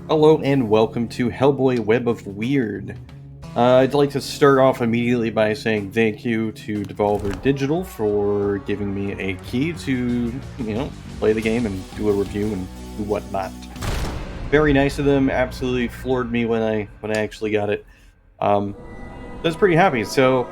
Hello and welcome to Hellboy Web of Wyrd. I'd like to start off immediately by saying thank you to Devolver Digital for giving me a key to, play the game and do a review and do whatnot. Very nice of them. Absolutely floored me when I actually got it. I was pretty happy. So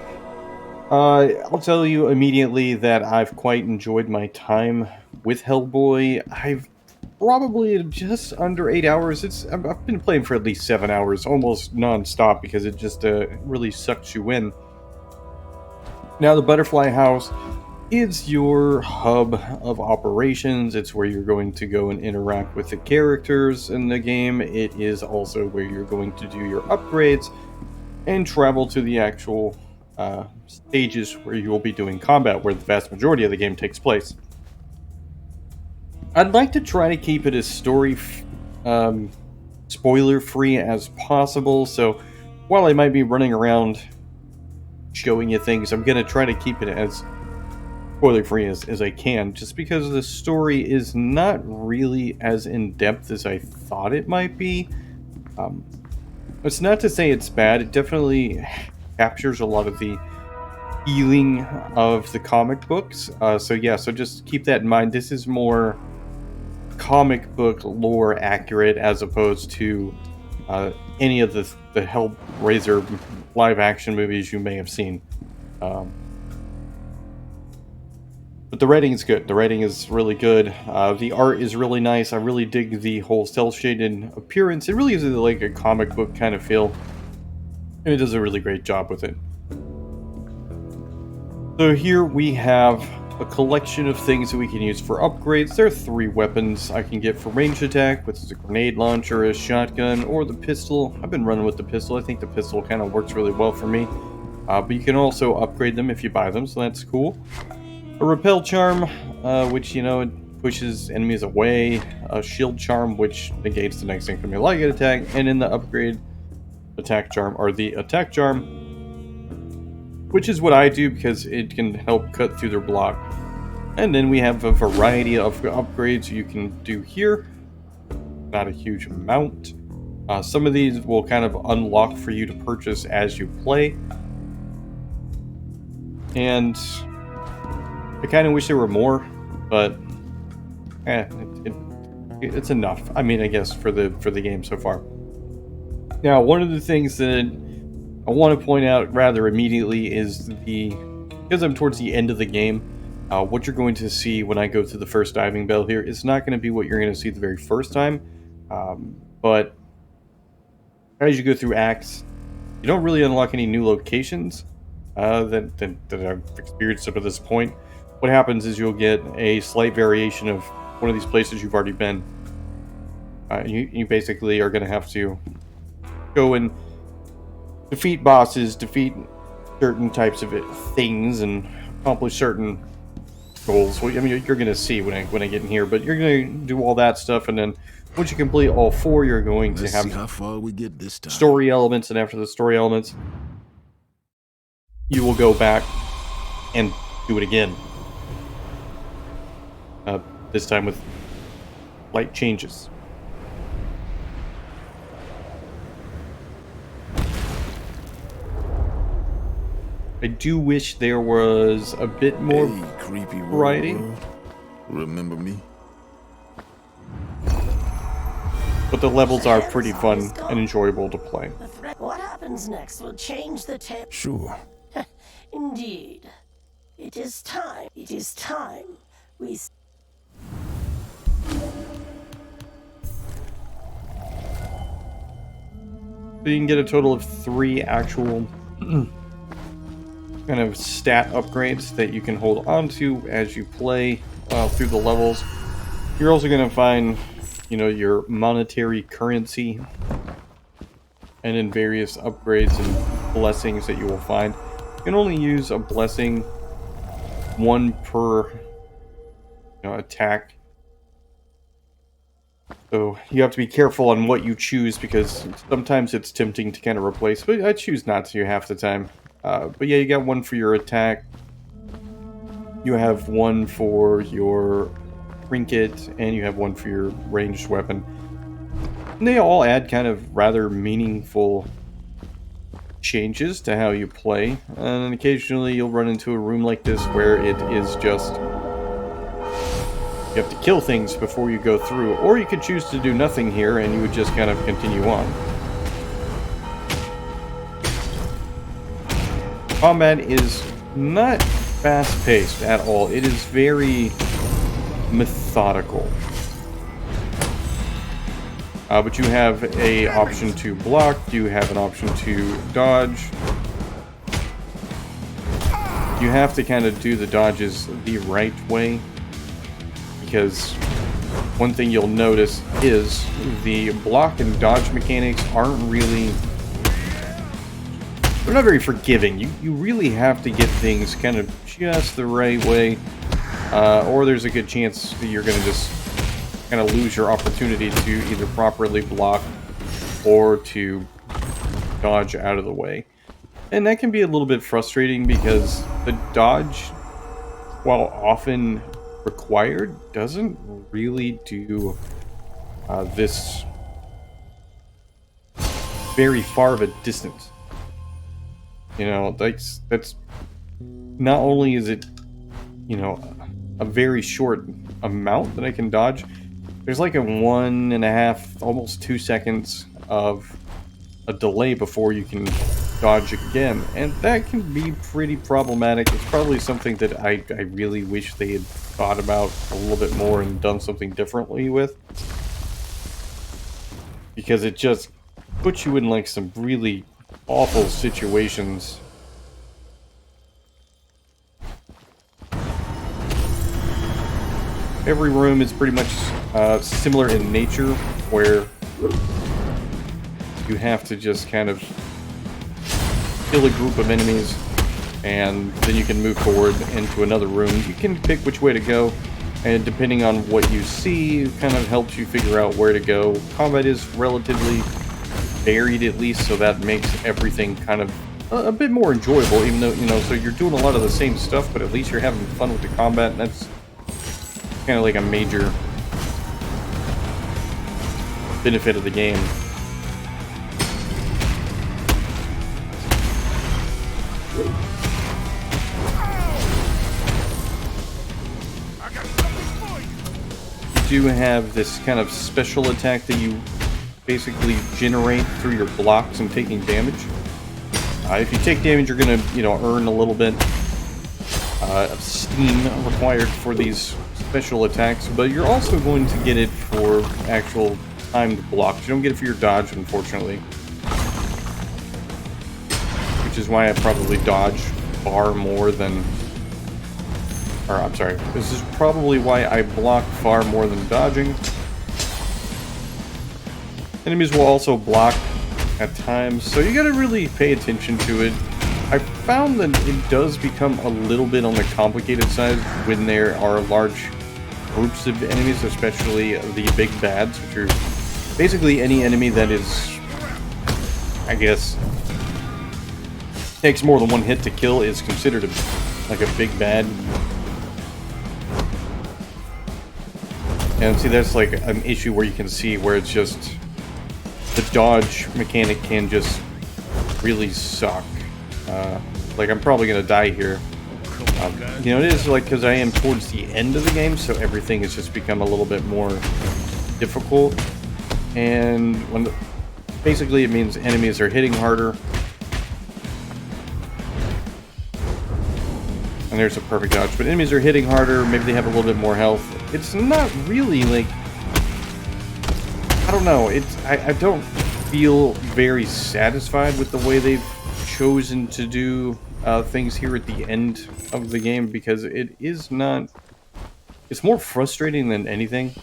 I'll tell you immediately that I've quite enjoyed my time with Hellboy. I've probably just under 8 hours. I've been playing for at least 7 hours, almost non-stop, because it just really sucks you in. Now, the Butterfly House is your hub of operations. It's where you're going to go and interact with the characters in the game. It is also where you're going to do your upgrades and travel to the actual stages where you will be doing combat, where the vast majority of the game takes place. I'd like to try to keep it as spoiler-free as possible, so while I might be running around showing you things, I'm going to try to keep it as spoiler-free as I can, just because the story is not really as in-depth as I thought it might be. It's not to say it's bad. It definitely captures a lot of the feeling of the comic books. So just keep that in mind. This is more comic book lore accurate as opposed to any of the Hellraiser live action movies you may have seen. But the writing is good. The writing is really good. The art is really nice. I really dig the whole cel-shaded appearance. It really is like a comic book kind of feel. And it does a really great job with it. So here we have a collection of things that we can use for upgrades. There are 3 weapons I can get for ranged attack, which is a grenade launcher, a shotgun, or the pistol. I've been running with the pistol. I think the pistol kind of works really well for me. But you can also upgrade them if you buy them, so that's cool. A repel charm, which, it pushes enemies away. A shield charm, which negates the next incoming light attack. And in the upgrade attack charm, or the attack charm, which is what I do because it can help cut through their block. And then we have a variety of upgrades you can do here. Not a huge amount. Some of these will kind of unlock for you to purchase as you play. And I kind of wish there were more, but it's enough. I mean, I guess for the game so far. Now, one of the things that I want to point out rather immediately is because I'm towards the end of the game, what you're going to see when I go to the first diving bell here is not going to be what you're going to see the very first time, but as you go through acts, you don't really unlock any new locations that I've experienced up to this point. What happens is you'll get a slight variation of one of these places you've already been. You basically are going to have to go and defeat bosses, defeat certain types of things, and accomplish certain goals. Well, I mean, you're going to see when I get in here, but you're going to do all that stuff, and then once you complete all 4, you're going to have see how far we get this time. Story elements, and after the story elements, you will go back and do it again. This time with light changes. I do wish there was a bit more creepy variety. Remember me? But the levels are pretty fun and enjoyable to play. What happens next will change the tale. Sure. Indeed. It is time. It is time. So you can get a total of 3 actual kind of stat upgrades that you can hold on to as you play through the levels. You're also going to find, your monetary currency and in various upgrades and blessings that you will find. You can only use a blessing 1 per attack. So you have to be careful on what you choose because sometimes it's tempting to kind of replace, but I choose not to half the time. But yeah, you got 1 for your attack. You have 1 for your trinket, and you have 1 for your ranged weapon. And they all add kind of rather meaningful changes to how you play. And occasionally you'll run into a room like this where it is just... you have to kill things before you go through. Or you could choose to do nothing here and you would just kind of continue on. Combat is not fast-paced at all. It is very methodical. But you have an option to block, you have an option to dodge. You have to kind of do the dodges the right way, because one thing you'll notice is the block and dodge mechanics aren't really... they're not very forgiving. You really have to get things kind of just the right way, or there's a good chance that you're going to just kind of lose your opportunity to either properly block or to dodge out of the way. And that can be a little bit frustrating because the dodge, while often required, doesn't really do this very far of a distance. You know, that's not only is it, you know, a very short amount that I can dodge, there's like a 1.5, almost 2 seconds of a delay before you can dodge again, and that can be pretty problematic. It's probably something that I really wish they had thought about a little bit more and done something differently with, because it just puts you in like some really awful situations. Every room is pretty much similar in nature, where you have to just kind of kill a group of enemies, and then you can move forward into another room. You can pick which way to go, and depending on what you see, it kind of helps you figure out where to go. Combat is relatively varied, at least, so that makes everything kind of a bit more enjoyable, even though, you know, so you're doing a lot of the same stuff, but at least you're having fun with the combat, and that's kind of like a major benefit of the game. You do have this kind of special attack that you basically generate through your blocks and taking damage. If you take damage, you're going to, you know, earn a little bit of steam required for these special attacks, but you're also going to get it for actual timed blocks. You don't get it for your dodge, unfortunately. Which is why I probably dodge far more than... or, I'm sorry. This is probably why I block far more than dodging. Enemies will also block at times, so you gotta really pay attention to it. I found that it does become a little bit on the complicated side when there are large groups of enemies, especially the big bads, which are basically any enemy that is, I guess, takes more than one hit to kill is considered like a big bad. And see, that's like an issue where you can see where it's just the dodge mechanic can just really suck. Like, I'm probably gonna die here. You know, it is like because I am towards the end of the game, so everything has just become a little bit more difficult. And when basically it means enemies are hitting harder. And there's a perfect dodge, but enemies are hitting harder. Maybe they have a little bit more health. It's not really like, I don't know. I don't feel very satisfied with the way they've chosen to do things here at the end of the game, because it is not... it's more frustrating than anything.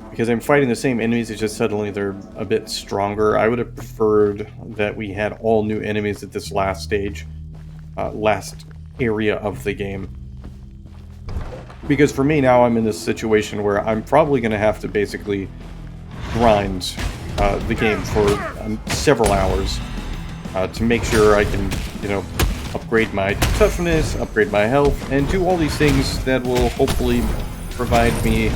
Because I'm fighting the same enemies, it's just suddenly they're a bit stronger. I would have preferred that we had all new enemies at this last stage, last area of the game. Because for me now, I'm in this situation where I'm probably going to have to basically grind the game for several hours to make sure I can, you know, upgrade my toughness, upgrade my health, and do all these things that will hopefully provide me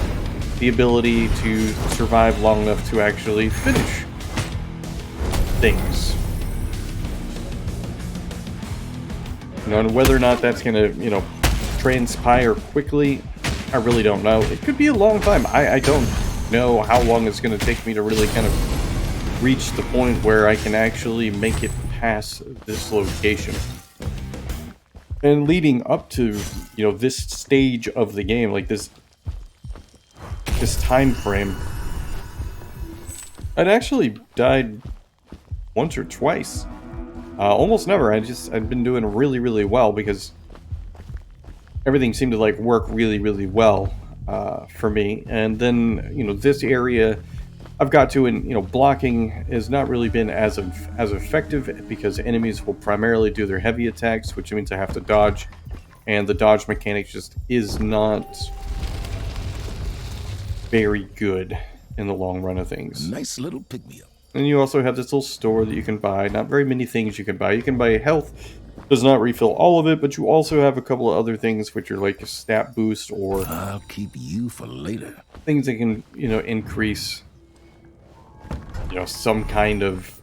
the ability to survive long enough to actually finish things. You know, and whether or not that's gonna, you know, transpire quickly, I really don't know. It could be a long time. I don't know how long it's gonna take me to really kind of reach the point where I can actually make it past this location. And leading up to, you know, this stage of the game, like this time frame, I'd actually died once or twice. Almost never. I'd been doing really, really well because everything seemed to like work really, really well for me. And then, you know, this area I've got to, and you know, blocking has not really been as effective because enemies will primarily do their heavy attacks, which means I have to dodge, and the dodge mechanic just is not very good in the long run of things. Nice little pick-me-up. And you also have this little store that you can buy. Not very many things you can buy. You can buy health. Does not refill all of it, but you also have a couple of other things which are like a stat boost or I'll keep you for later. things that can, you know, increase, you know, some kind of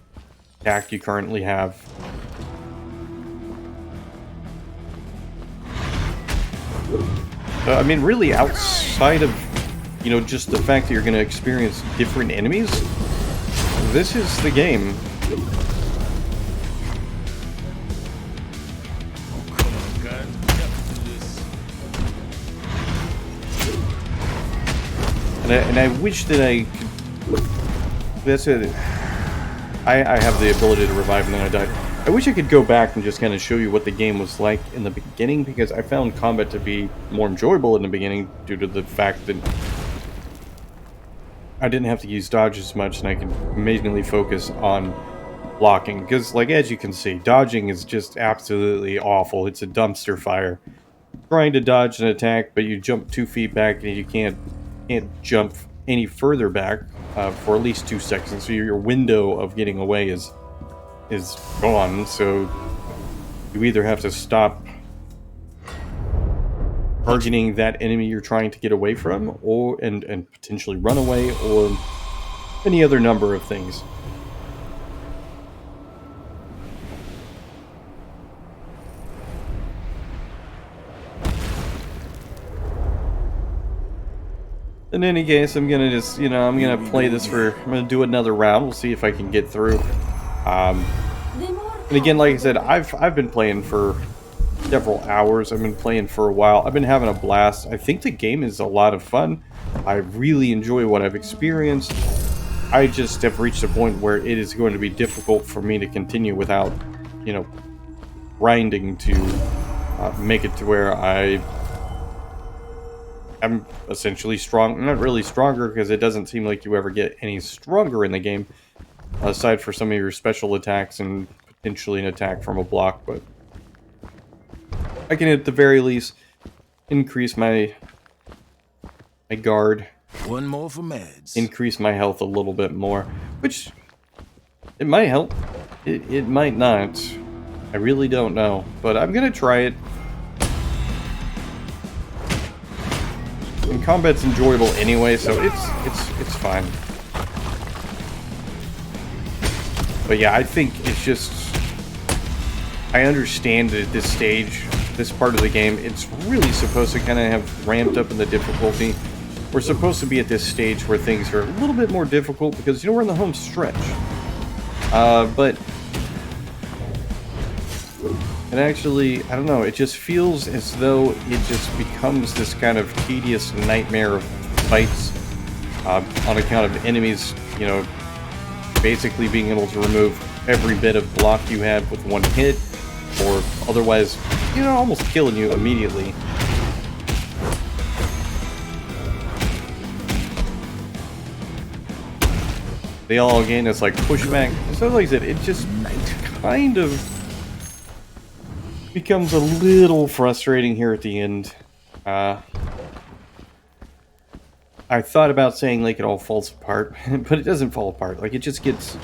attack you currently have. I mean, really, outside of, you know, just the fact that you're going to experience different enemies, this is the game. And I wish that I could... That's it. I have the ability to revive and then I died. I wish I could go back and just kind of show you what the game was like in the beginning, because I found combat to be more enjoyable in the beginning due to the fact that I didn't have to use dodge as much and I could mainly focus on blocking. Because, like, as you can see, dodging is just absolutely awful. It's a dumpster fire. Trying to dodge an attack, but you jump 2 feet back and you can't jump any further back for at least 2 seconds. So your window of getting away is gone. So you either have to stop targeting that enemy you're trying to get away from, or and potentially run away, or any other number of things. In any case, I'm gonna just, you know, I'm gonna play this for, I'm gonna do another round. We'll see if I can get through. And again, like I said, I've been playing for several hours. I've been playing for a while. I've been having a blast. I think the game is a lot of fun. I really enjoy what I've experienced. I just have reached a point where it is going to be difficult for me to continue without, you know, grinding to make it to where I'm essentially strong. Not really stronger, because it doesn't seem like you ever get any stronger in the game, aside for some of your special attacks and potentially an attack from a block, but I can at the very least increase my guard. One more for meds. Increase my health a little bit more, which it might help. It might not. I really don't know, but I'm gonna try it. And combat's enjoyable anyway, so it's fine. But yeah, I think it's just, I understand that at this stage, this part of the game, it's really supposed to kind of have ramped up in the difficulty. We're supposed to be at this stage where things are a little bit more difficult because, you know, we're in the home stretch. But it actually, I don't know, it just feels as though it just becomes this kind of tedious nightmare of fights on account of enemies, you know, basically being able to remove every bit of block you have with one hit, or otherwise, you know, almost killing you immediately. They all gain this like pushback. So like I said, it just kind of becomes a little frustrating here at the end. I thought about saying like it all falls apart, but it doesn't fall apart. Like it just gets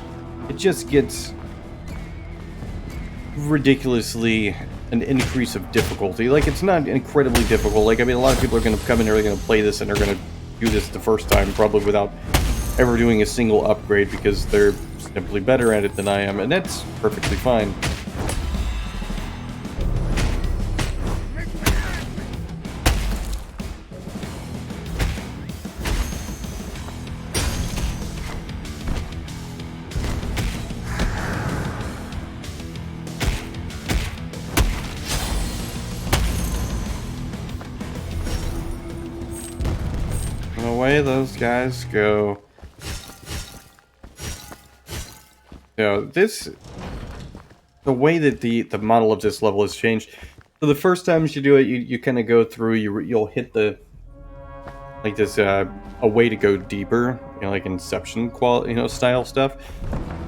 ridiculously an increase of difficulty. Like it's not incredibly difficult. Like, I mean, a lot of people are going to come in here, they're going to play this, and they're going to do this the first time, probably without ever doing a single upgrade, because they're simply better at it than I am, and that's perfectly fine. And away those guys go. The way that the model of this level has changed. So the first times you do it, you kind of go through, you'll hit the, like this, a way to go deeper, like Inception style stuff.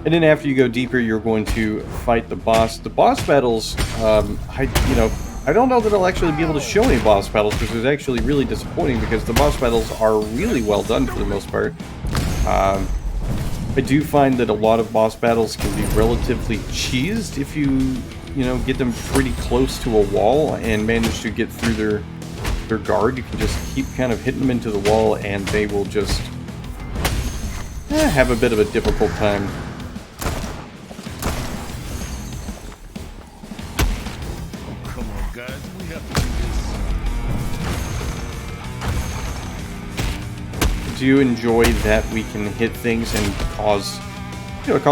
And then after you go deeper, you're going to fight the boss. The boss battles, I don't know that I'll actually be able to show any boss battles, because it's actually really disappointing, because the boss battles are really well done for the most part. I do find that a lot of boss battles can be relatively cheesed if you get them pretty close to a wall and manage to get through their guard. You can just keep kind of hitting them into the wall, and they will just have a bit of a difficult time. Come on, guys. We have to do this. Do you enjoy that we can hit things and cause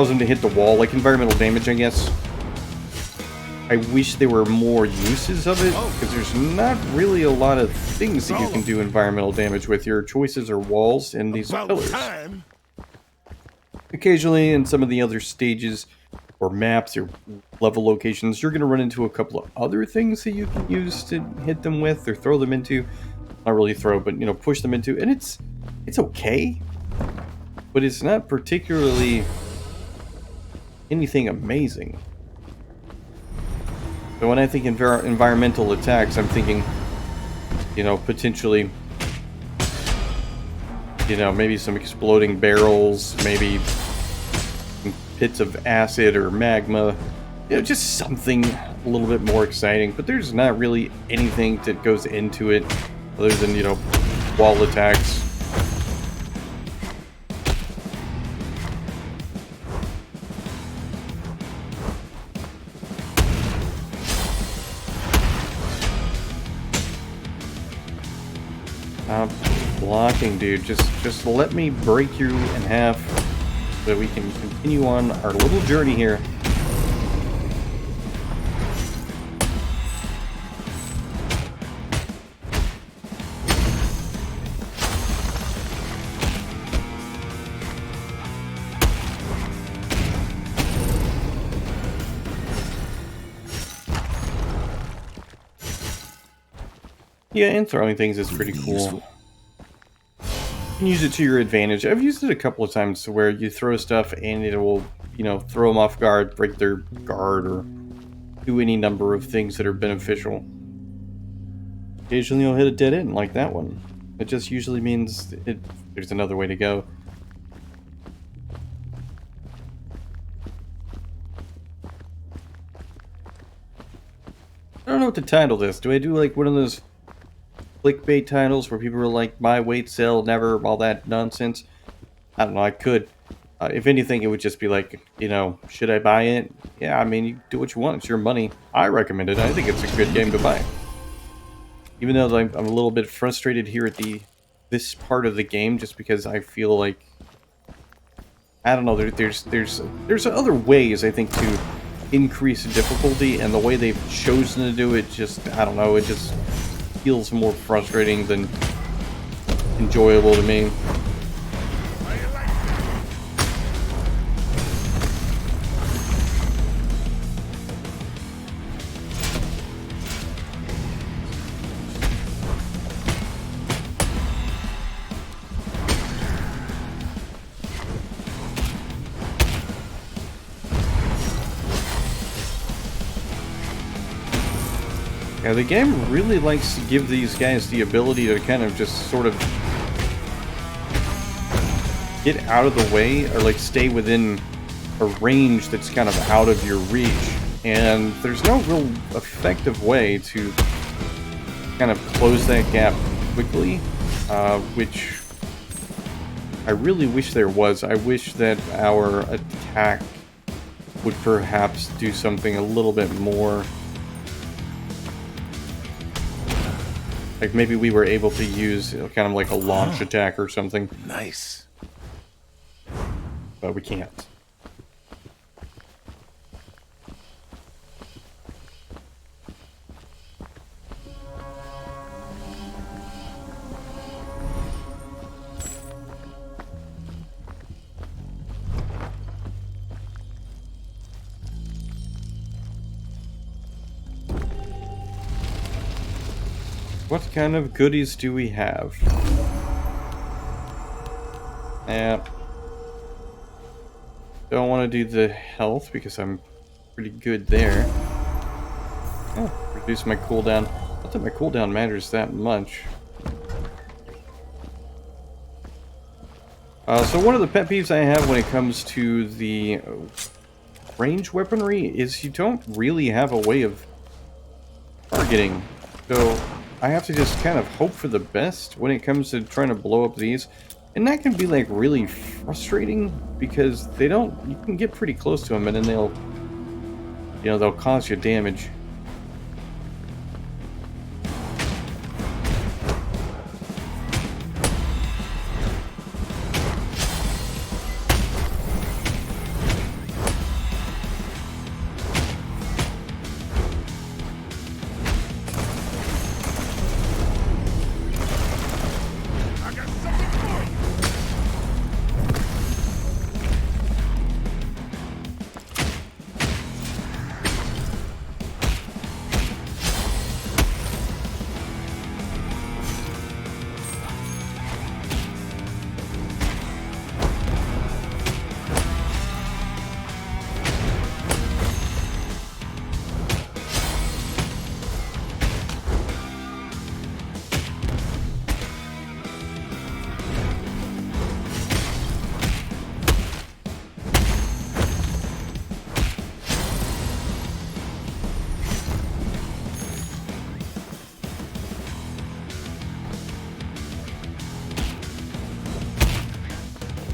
them to hit the wall, like environmental damage, I guess? I wish there were more uses of it, because there's not really a lot of things that you can do environmental damage with. Your choices are walls and these pillars. Occasionally, in some of the other stages or maps or level locations, you're going to run into a couple of other things that you can use to hit them with or throw them into. Not really throw, but push them into, and it's okay, but it's not particularly anything amazing. So when I think environmental attacks, I'm thinking, potentially, maybe some exploding barrels, maybe some pits of acid or magma, just something a little bit more exciting. But there's not really anything that goes into it other than, wall attacks. Blocking, dude. Just let me break you in half so that we can continue on our little journey here. Yeah, and throwing things is pretty cool. You can use it to your advantage. I've used it a couple of times where you throw stuff and it will, throw them off guard, break their guard, or do any number of things that are beneficial. Occasionally you'll hit a dead end like that one. It just usually means there's another way to go. I don't know what to title this. Do I do like one of those clickbait titles where people are like, buy, wait, sell, never, all that nonsense? I don't know, I could. If anything, it would just be like, should I buy it? Yeah, I mean, you do what you want. It's your money. I recommend it. I think it's a good game to buy. Even though I'm a little bit frustrated here at this part of the game, just because I feel like, I don't know, there's other ways, I think, to increase difficulty, and the way they've chosen to do it, just, I don't know, it just feels more frustrating than enjoyable to me. Yeah, the game really likes to give these guys the ability to kind of just sort of get out of the way, or like stay within a range that's kind of out of your reach. And there's no real effective way to kind of close that gap quickly, which I really wish there was. I wish that our attack would perhaps do something a little bit more. Like maybe we were able to use kind of like a launch attack or something. Nice. But we can't. What kind of goodies do we have? Don't want to do the health because I'm pretty good there. Oh, reduce my cooldown. Not that my cooldown matters that much. So one of the pet peeves I have when it comes to the range weaponry is you don't really have a way of targeting. So I have to just kind of hope for the best when it comes to trying to blow up these. And that can be like really frustrating because they don't, you can get pretty close to them and then they'll, you know, they'll cause you damage.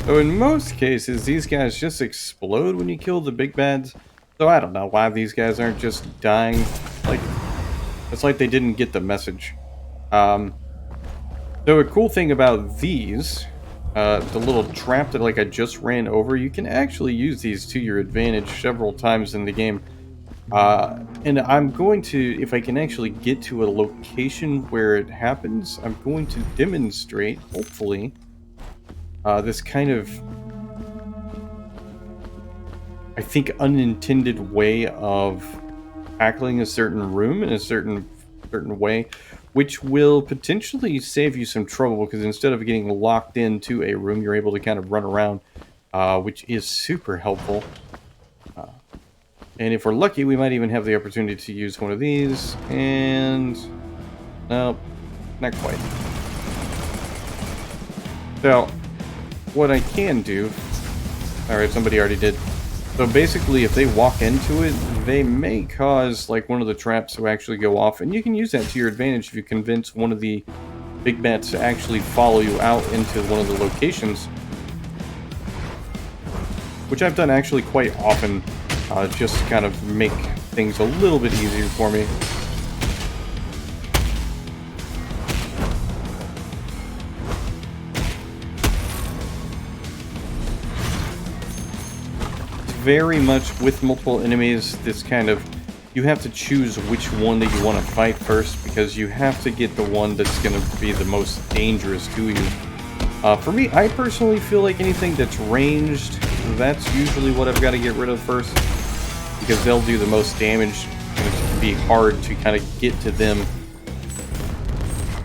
So in most cases, these guys just explode when you kill the big bads. So I don't know why these guys aren't just dying. Like, it's like they didn't get the message. So a cool thing about these, the little trap that like I just ran over, you can actually use these to your advantage several times in the game. And I'm going to, if I can actually get to a location where it happens, I'm going to demonstrate, hopefully, this kind of, I think, unintended way of tackling a certain room in a certain way, which will potentially save you some trouble because instead of getting locked into a room, you're able to kind of run around, which is super helpful. And if we're lucky, we might even have the opportunity to use one of these, and no, not quite. So what I can do, alright, somebody already did. So basically, if they walk into it, they may cause like one of the traps to actually go off, and you can use that to your advantage if you convince one of the big bats to actually follow you out into one of the locations. Which I've done actually quite often, just to kind of make things a little bit easier for me. Very much with multiple enemies, this kind of, you have to choose which one that you want to fight first, because you have to get the one that's going to be the most dangerous to you. For me, I personally feel like anything that's ranged, that's usually what I've got to get rid of first, because they'll do the most damage, and it can be hard to kind of get to them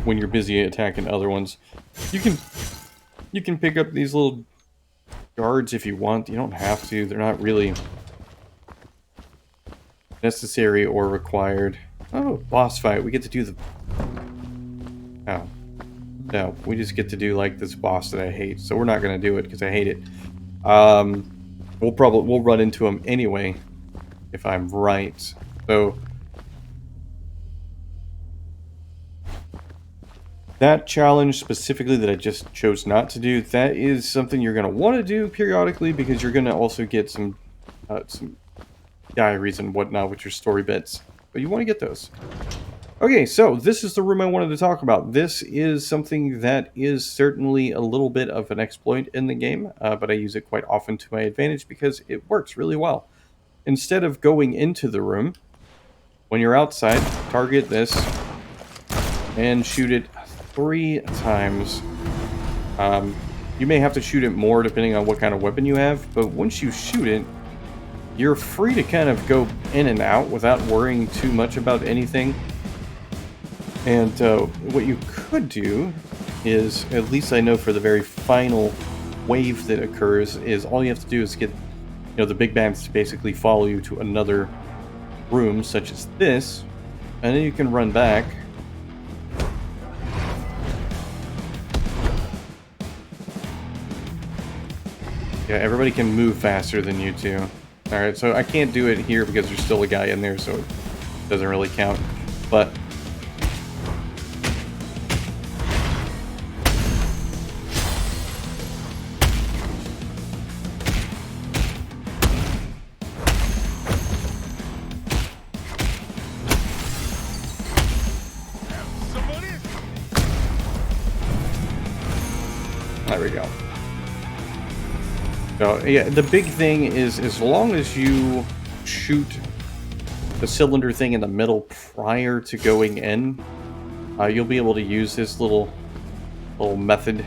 when you're busy attacking other ones. You can pick up these little guards if you want. You don't have to. They're not really necessary or required. Oh, boss fight. We get to do the... Oh. No, we just get to do like this boss that I hate. So we're not going to do it because I hate it. We'll run into him anyway if I'm right. So That challenge specifically that I just chose not to do, that is something you're going to want to do periodically because you're going to also get some diaries and whatnot with your story bits. But you want to get those. Okay, so this is the room I wanted to talk about. This is something that is certainly a little bit of an exploit in the game, but I use it quite often to my advantage because it works really well. Instead of going into the room, when you're outside, target this and shoot it 3 times. You may have to shoot it more depending on what kind of weapon you have, but once you shoot it, you're free to kind of go in and out without worrying too much about anything. And what you could do is, at least I know for the very final wave that occurs, is all you have to do is get, the big bands to basically follow you to another room, such as this, and then you can run back. Yeah, everybody can move faster than you two. Alright, so I can't do it here because there's still a guy in there, so it doesn't really count. But there we go. So, yeah, the big thing is as long as you shoot the cylinder thing in the middle prior to going in, you'll be able to use this little method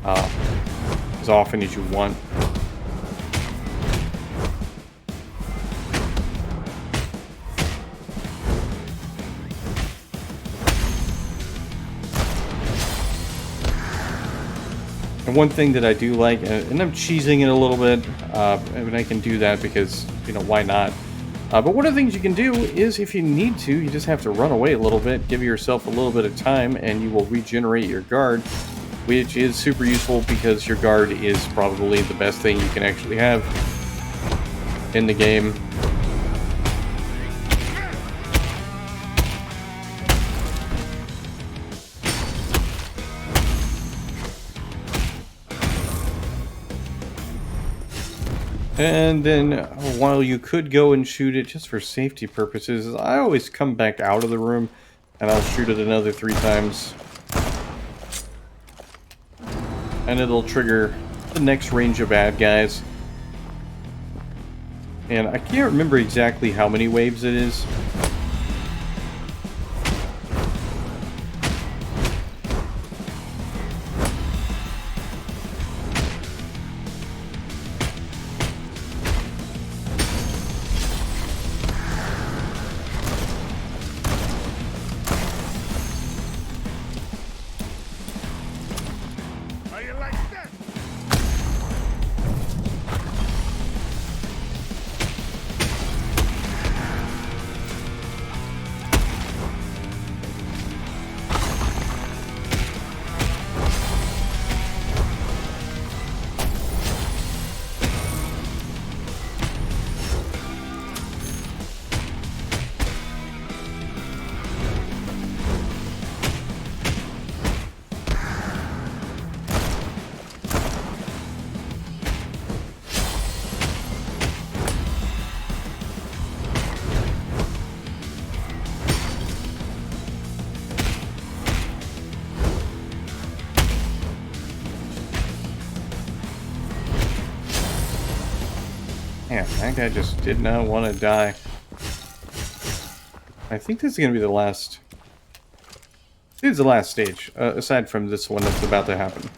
as often as you want. And one thing that I do like, and I'm cheesing it a little bit, and I can do that because, why not? But one of the things you can do is, if you need to, you just have to run away a little bit, give yourself a little bit of time, and you will regenerate your guard, which is super useful because your guard is probably the best thing you can actually have in the game. And then, while you could go and shoot it just for safety purposes, I always come back out of the room and I'll shoot it another 3 times. And it'll trigger the next range of bad guys. And I can't remember exactly how many waves it is. Man, that guy just did not want to die. I think this is going to be the last... This is the last stage, aside from this one that's about to happen.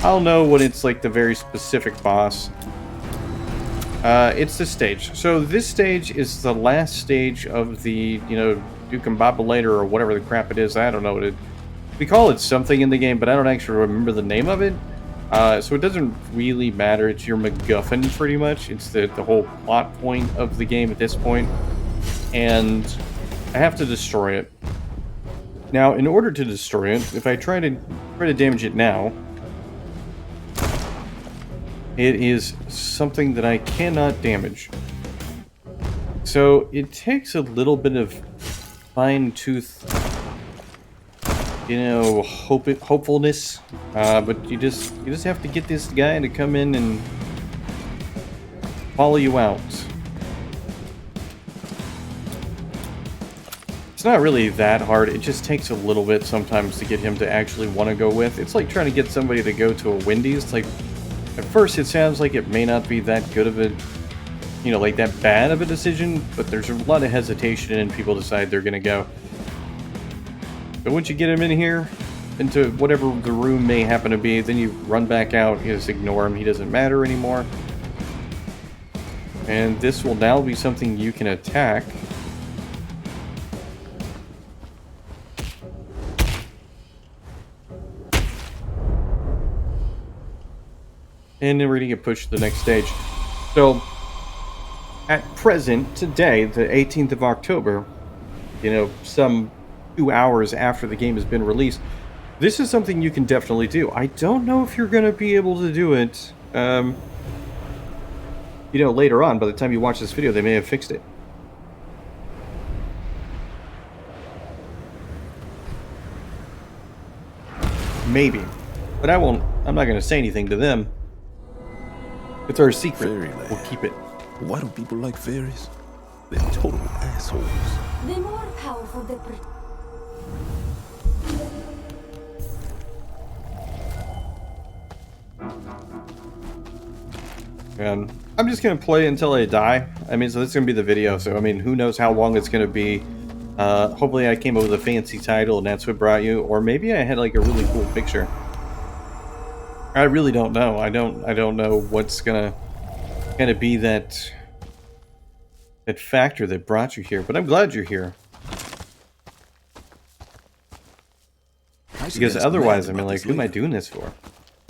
I'll know when it's like the very specific boss. It's this stage. So this stage is the last stage of the, Duke-and-Bobulator or whatever the crap it is. I don't know what it... We call it something in the game, but I don't actually remember the name of it. So it doesn't really matter. It's your MacGuffin, pretty much. It's the whole plot point of the game at this point. And I have to destroy it. Now, in order to destroy it, if I try to damage it now, it is something that I cannot damage. So it takes a little bit of fine-tooth you know, hopefulness. But you just have to get this guy to come in and follow you out. It's not really that hard. It just takes a little bit sometimes to get him to actually want to go with. It's like trying to get somebody to go to a Wendy's. It's like, at first it sounds like it may not be that good of a, you know, like that bad of a decision, but there's a lot of hesitation and people decide they're going to go. But once you get him in here, into whatever the room may happen to be, then you run back out, you just ignore him, he doesn't matter anymore. And this will now be something you can attack. And then we're going to get pushed to the next stage. So, at present, today, the 18th of October, you know, some 2 hours after the game has been released, this is something you can definitely do. I don't know if you're going to be able to do it, you know, later on. By the time you watch this video, they may have fixed it. Maybe. But I'm not going to say anything to them. It's our secret. Fairyland. We'll keep it. Why do people like fairies? They're total assholes. The more powerful the And I'm just going to play until I die. I mean, so this is going to be the video. So, I mean, who knows how long it's going to be. Hopefully I came up with a fancy title and that's what brought you. Or maybe I had like a really cool picture. I really don't know. I don't know what's gonna be that factor that brought you here, but I'm glad you're here. Because otherwise, I mean, like, who am I doing this for?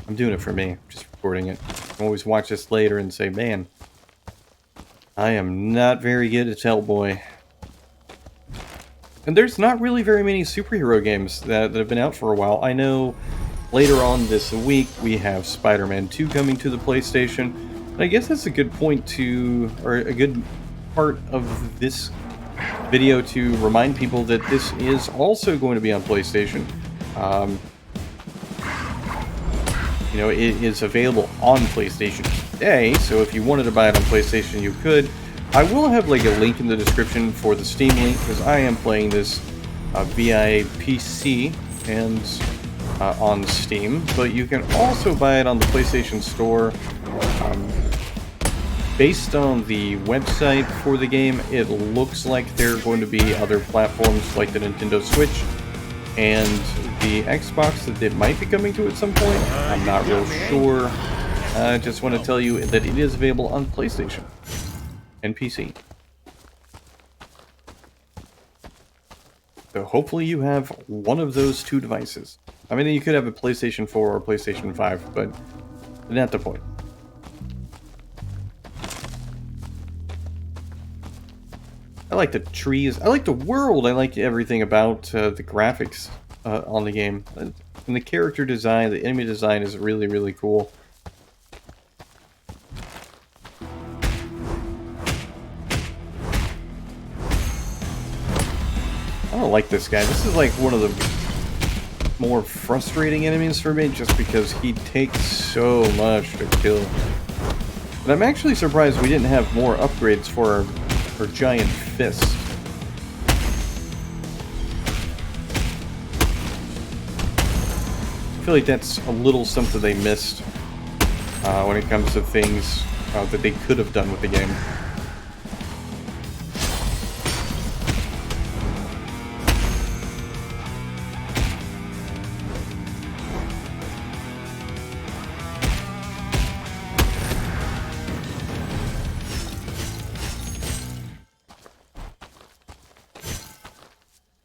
I'm doing it for me. I'm just recording it. I can always watch this later and say, man, I am not very good at Hellboy. And there's not really very many superhero games that have been out for a while. I know later on this week, we have Spider-Man 2 coming to the PlayStation. And I guess that's a good point to, or a good part of this video to remind people that this is also going to be on PlayStation. You know, it is available on PlayStation today, so if you wanted to buy it on PlayStation, you could. I will have like a link in the description for the Steam link, because I am playing this via PC and on Steam, but you can also buy it on the PlayStation Store. Based on the website for the game, it looks like there are going to be other platforms like the Nintendo Switch and the Xbox that it might be coming to at some point. I'm not real sure. I just want to tell you that it is available on PlayStation and PC. So hopefully you have one of those two devices. I mean, you could have a PlayStation 4 or PlayStation 5, but not the point. I like the trees. I like the world. I like everything about the graphics on the game. And the character design, the enemy design is really, really cool. I don't like this guy. This is like one of the more frustrating enemies for me, just because he takes so much to kill. But I'm actually surprised we didn't have more upgrades for our giant fist. I feel like that's a little something they missed when it comes to things that they could have done with the game.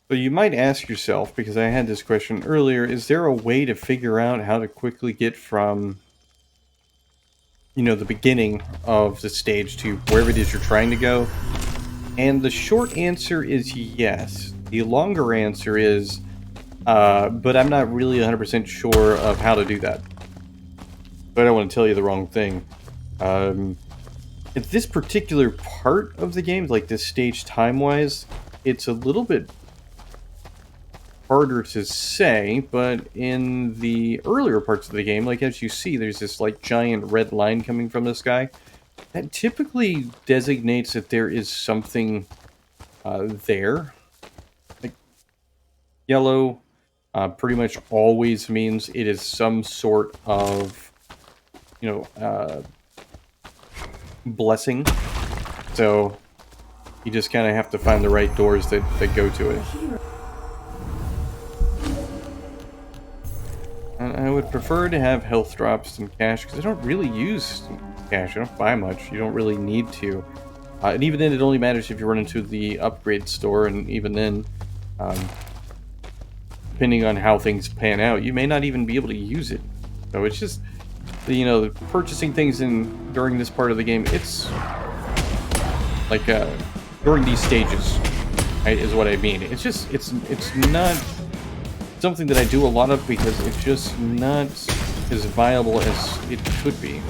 So you might ask yourself, because I had this question earlier, is there a way to figure out how to quickly get from, you know, the beginning of the stage to wherever it is you're trying to go? And the short answer is yes. The longer answer is, but I'm not really 100% sure of how to do that. But I don't want to tell you the wrong thing. At this particular part of the game, like this stage time-wise, it's a little bit harder to say, but in the earlier parts of the game, like as you see, there's this like giant red line coming from the sky. That typically designates that there is something there. Like yellow pretty much always means it is some sort of, blessing. So you just kind of have to find the right doors that go to it. And I would prefer to have health drops than cash, because I don't really use cash. I don't buy much. You don't really need to. And even then, it only matters if you run into the upgrade store, and even then, depending on how things pan out, you may not even be able to use it. So it's just, purchasing things during this part of the game, it's like during these stages, right, is what I mean. It's just, it's not something that I do a lot of because it's just not as viable as it could be.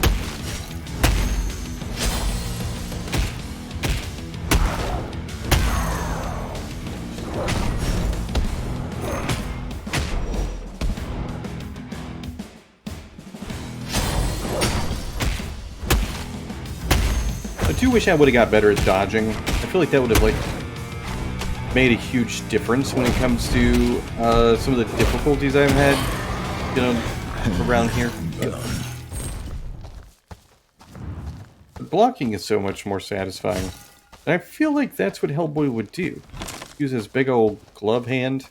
I do wish I would have got better at dodging. I feel like that would have made a huge difference when it comes to some of the difficulties I've had, around here. But blocking is so much more satisfying. And I feel like that's what Hellboy would do. Use his big old glove hand,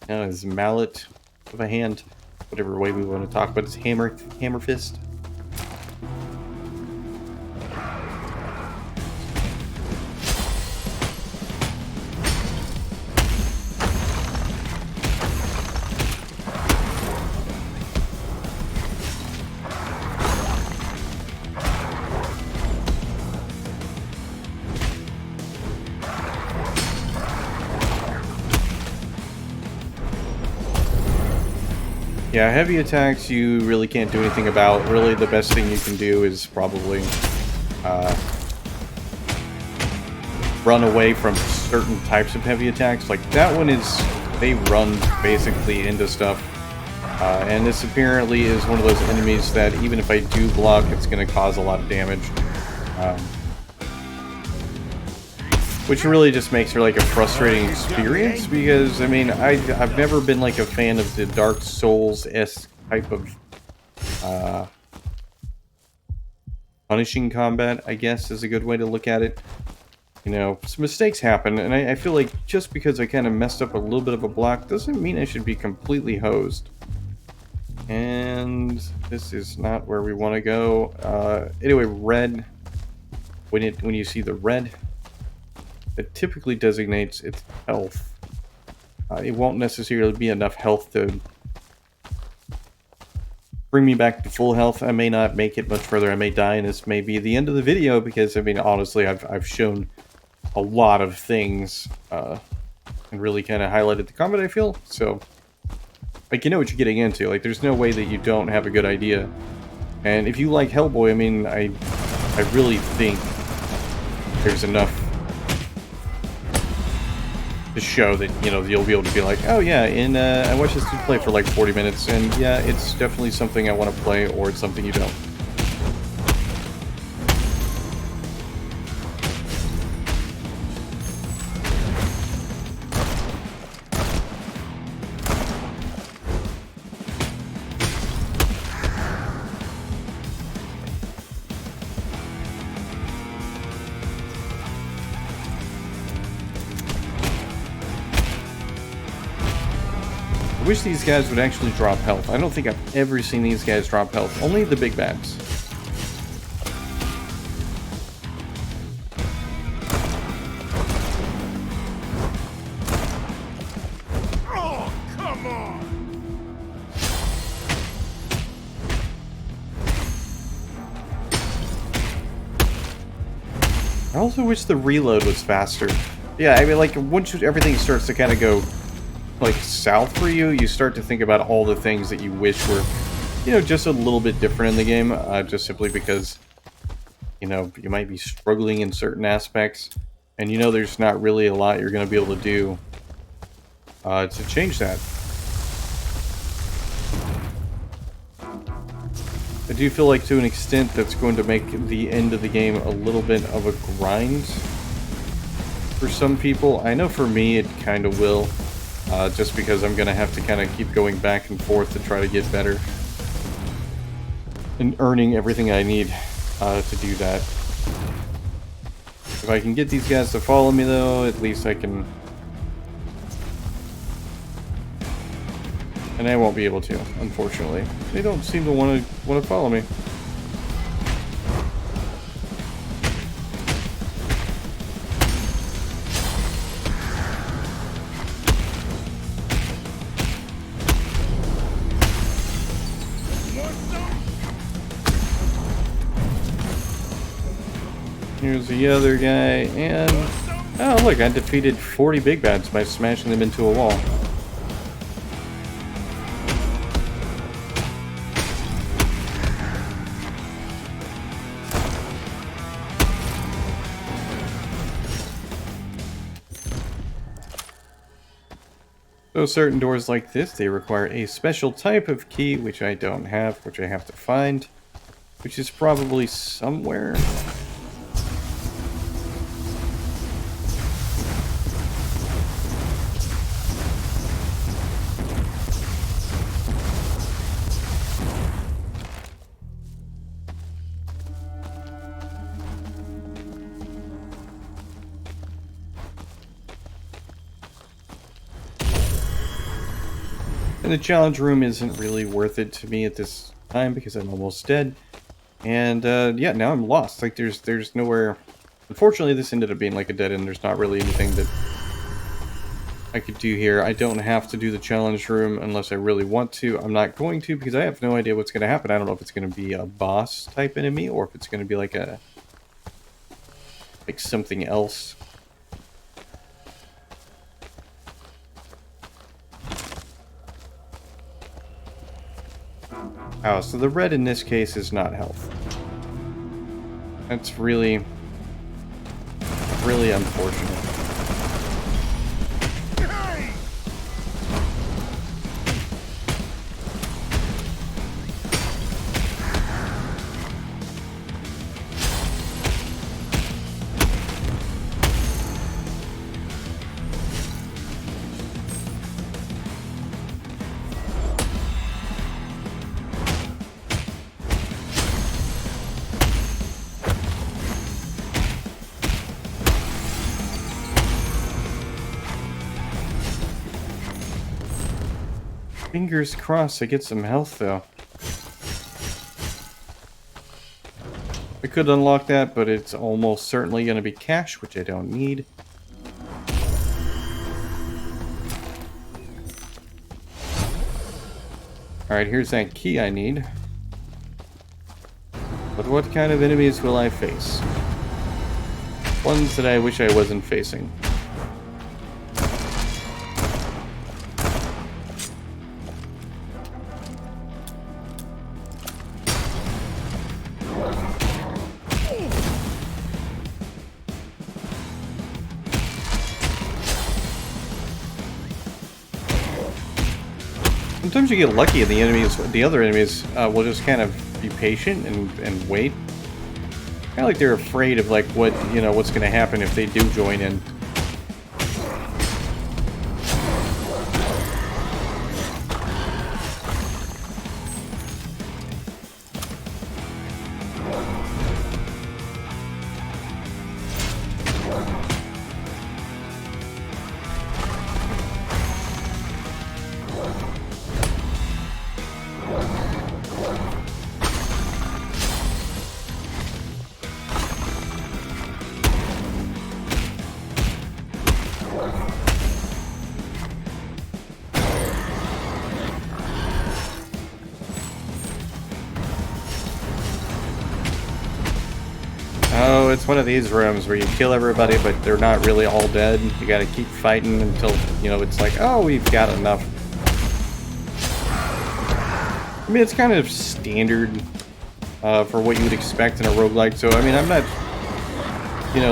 his mallet of a hand, whatever way we want to talk about his hammer fist. Yeah, heavy attacks you really can't do anything about. Really, the best thing you can do is probably run away from certain types of heavy attacks. Like that one they run basically into stuff. And this apparently is one of those enemies that even if I do block, it's going to cause a lot of damage. Which really just makes her like a frustrating experience because, I mean, I've never been like a fan of the Dark Souls-esque type of punishing combat, I guess is a good way to look at it. Some mistakes happen, and I feel like just because I kind of messed up a little bit of a block doesn't mean I should be completely hosed. And this is not where we want to go. Anyway, red, when you see the red, it typically designates its health. It won't necessarily be enough health to bring me back to full health. I may not make it much further. I may die, and this may be the end of the video because, I mean, honestly, I've shown a lot of things and really kind of highlighted the combat, I feel. So, like, you know what you're getting into. Like, there's no way that you don't have a good idea. And if you like Hellboy, I mean, I really think there's enough to show that, you'll be able to be like, oh yeah, and I watched this dude play for like 40 minutes, and yeah, it's definitely something I want to play, or it's something you don't. I wish these guys would actually drop health. I don't think I've ever seen these guys drop health. Only the big bads. Oh, come on! I also wish the reload was faster. Yeah, I mean, like, once everything starts to kind of go like south for you, you start to think about all the things that you wish were, just a little bit different in the game, just simply because, you might be struggling in certain aspects, and there's not really a lot you're going to be able to do to change that. I do feel like to an extent that's going to make the end of the game a little bit of a grind for some people. I know for me it kind of will, just because I'm going to have to kind of keep going back and forth to try to get better and earning everything I need to do that. If I can get these guys to follow me though, at least I can... And I won't be able to, unfortunately. They don't seem to want to follow me. Here's the other guy, and... Oh, look, I defeated 40 big bats by smashing them into a wall. So certain doors like this, they require a special type of key, which I don't have, which I have to find, which is probably somewhere. And the challenge room isn't really worth it to me at this time because I'm almost dead. And yeah, now I'm lost. Like there's nowhere. Unfortunately, this ended up being like a dead end. There's not really anything that I could do here. I don't have to do the challenge room unless I really want to. I'm not going to because I have no idea what's going to happen. I don't know if it's going to be a boss type enemy or if it's going to be like something else. Oh, so the red in this case is not health. That's really, really unfortunate. Fingers crossed I get some health, though. I could unlock that, but it's almost certainly going to be cash, which I don't need. Alright, here's that key I need. But what kind of enemies will I face? Ones that I wish I wasn't facing. Sometimes you get lucky and the other enemies will just kind of be patient and wait. Kind of like they're afraid of like what's going to happen if they do join in. Oh, it's one of these rooms where you kill everybody, but they're not really all dead. You gotta keep fighting until, it's like, oh, we've got enough. I mean, it's kind of standard for what you would expect in a roguelike, so, I mean, I'm not,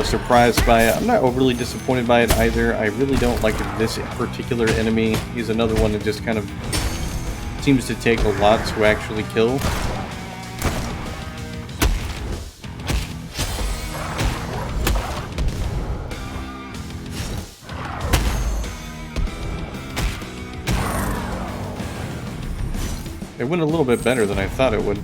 surprised by it. I'm not overly disappointed by it either. I really don't like this particular enemy. He's another one that just kind of seems to take a lot to actually kill. It went a little bit better than I thought it would.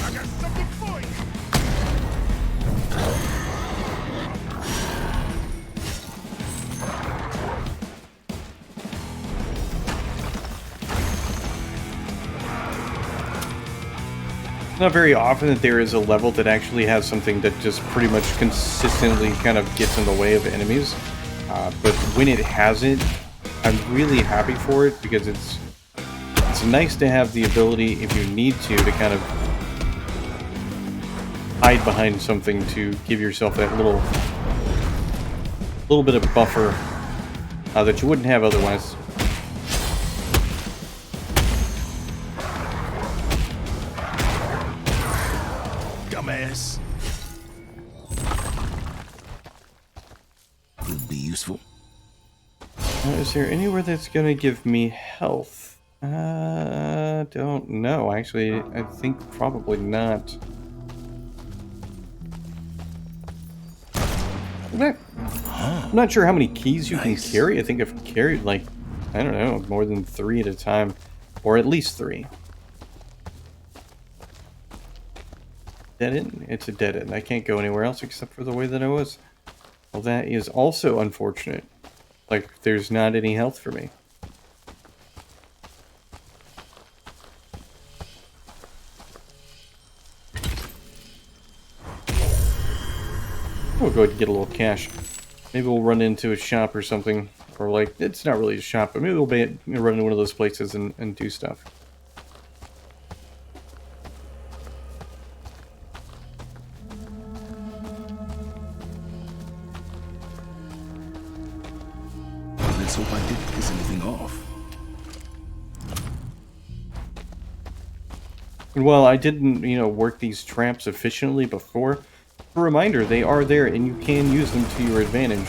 I got something for you. Not very often that there is a level that actually has something that just pretty much consistently kind of gets in the way of enemies. But when it has it, I'm really happy for it because it's nice to have the ability, if you need to kind of hide behind something to give yourself that little bit of buffer that you wouldn't have otherwise. Dumbass. Could be useful. Is there anywhere that's gonna give me health? Don't know. Actually, I think probably not. I'm not sure how many keys you can carry. I think I've carried, like, I don't know, more than 3 at a time. Or at least 3. Dead end? It's a dead end. I can't go anywhere else except for the way that I was. Well, that is also unfortunate. Like, there's not any health for me. We'll go ahead and get a little cash. Maybe we'll run into a shop or something. Or, like, it's not really a shop, but maybe we'll run into one of those places and do stuff. Let's hope I didn't piss anything off. And while I didn't, work these traps efficiently before, a reminder, they are there and you can use them to your advantage.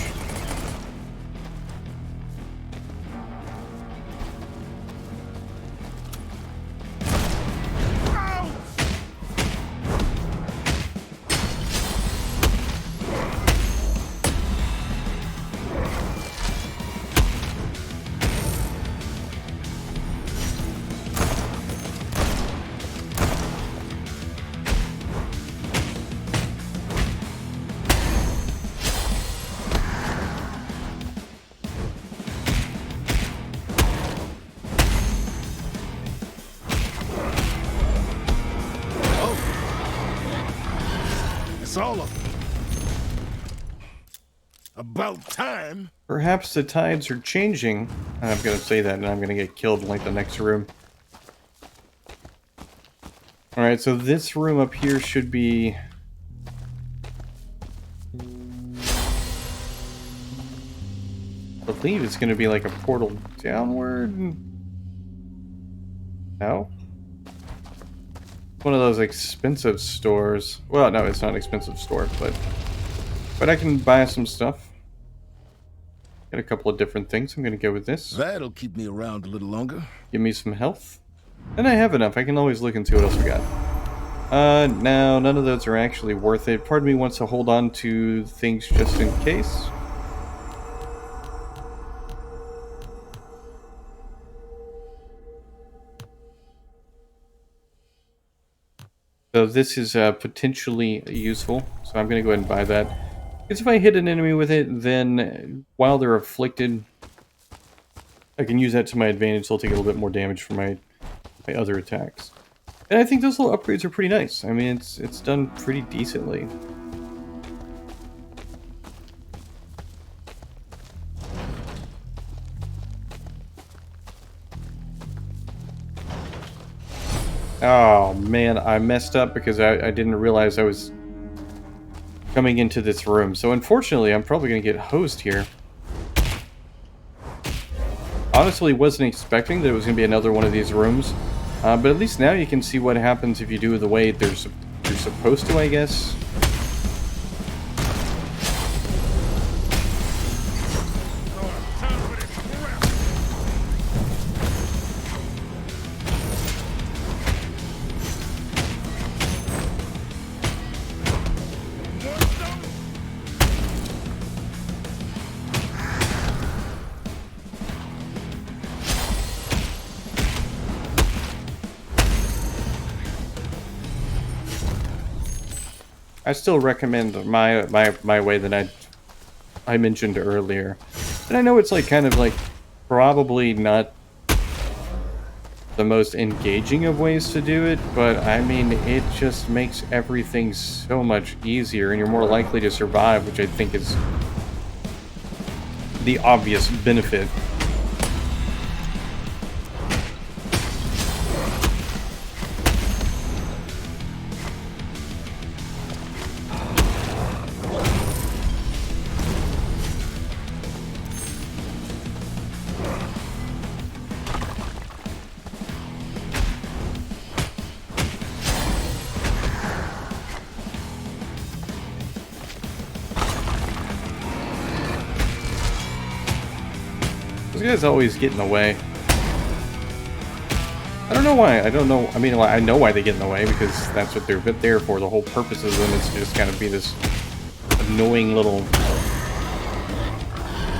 It's all about time. Perhaps the tides are changing. I'm going to say that and I'm going to get killed in like the next room. Alright, so this room up here should be... I believe it's going to be like a portal downward. No? One of those expensive stores. Well, no, it's not an expensive store, but I can buy some stuff. Get a couple of different things. I'm going to go with this. That'll keep me around a little longer. Give me some health. And I have enough. I can always look and see what else we got. No, none of those are actually worth it. Part of me wants to hold on to things just in case. So this is potentially useful, so I'm going to go ahead and buy that. Because if I hit an enemy with it, then while they're afflicted, I can use that to my advantage, so I'll take a little bit more damage from my other attacks. And I think those little upgrades are pretty nice. I mean, it's done pretty decently. Oh man, I messed up because I didn't realize I was coming into this room. So unfortunately, I'm probably going to get hosed here. Honestly, wasn't expecting that it was going to be another one of these rooms. But at least now you can see what happens if you do it the way you're supposed to, I guess. Time for this crap. Want some? I still recommend my way that I mentioned earlier. And I know it's like kind of like probably not the most engaging of ways to do it, but I mean it just makes everything so much easier and you're more likely to survive, which I think is the obvious benefit. Those guys always get in the way. I don't know why. I don't know. I mean, I know why they get in the way, because that's what they're there for. The whole purpose of them is to just kind of be this annoying little,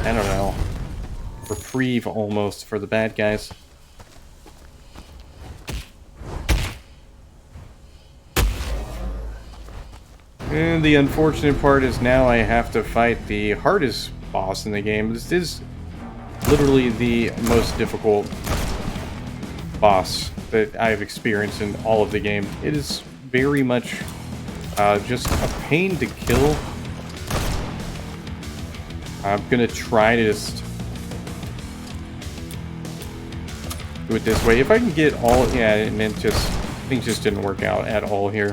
I don't know, reprieve almost for the bad guys. And the unfortunate part is now I have to fight the hardest boss in the game. This is literally the most difficult boss that I've experienced in all of the game. It is very much just a pain to kill. I'm gonna try to just do it this way. If I can get all, yeah, and then just, things just didn't work out at all here.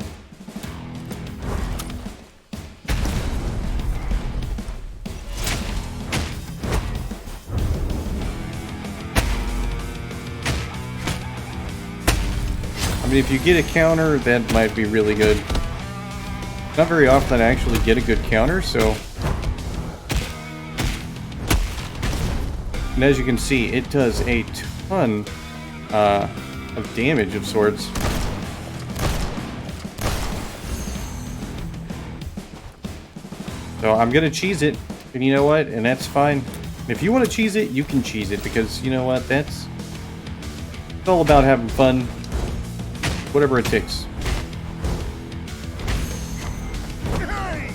I mean, if you get a counter, that might be really good. Not very often I actually get a good counter, so... And as you can see, it does a ton of damage of sorts. So I'm gonna cheese it, and you know what? And that's fine. If you want to cheese it, you can cheese it, because you know what? It's all about having fun. Whatever it takes. Hey!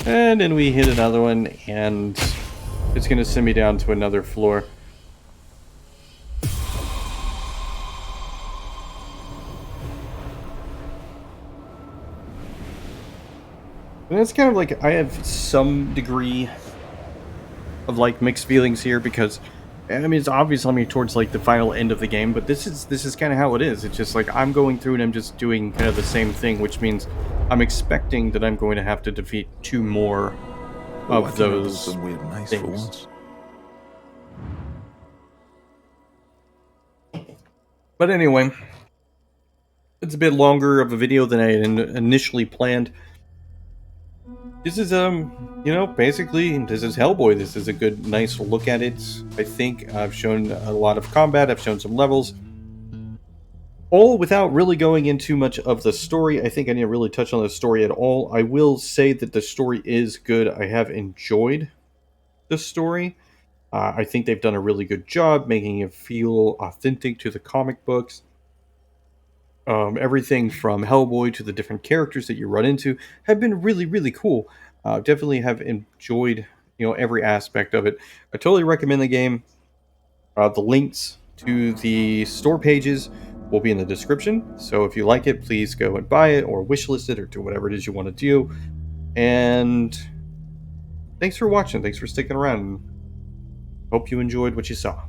And then we hit another one, and it's going to send me down to another floor. And it's kind of like, I have some degree of like mixed feelings here, because I mean it's obvious on me towards like the final end of the game, but this is kind of how it is. It's just like I'm going through and I'm just doing kind of the same thing, which means I'm expecting that I'm going to have to defeat 2 more Oh, I of thought I built those somewhere nice for things. once. But anyway, it's a bit longer of a video than I had initially planned. This is, you know, basically, this is Hellboy. This is a good, nice look at it. I think I've shown a lot of combat. I've shown some levels. All without really going into much of the story. I think I didn't really touch on the story at all. I will say that the story is good. I have enjoyed the story. I think they've done a really good job making it feel authentic to the comic books. Everything from Hellboy to the different characters that you run into have been really, really cool. Definitely have enjoyed, you know, every aspect of it. I totally recommend the game. The links to the store pages will be in the description. So if you like it, please go and buy it or wishlist it or do whatever it is you want to do. And thanks for watching. Thanks for sticking around. Hope you enjoyed what you saw.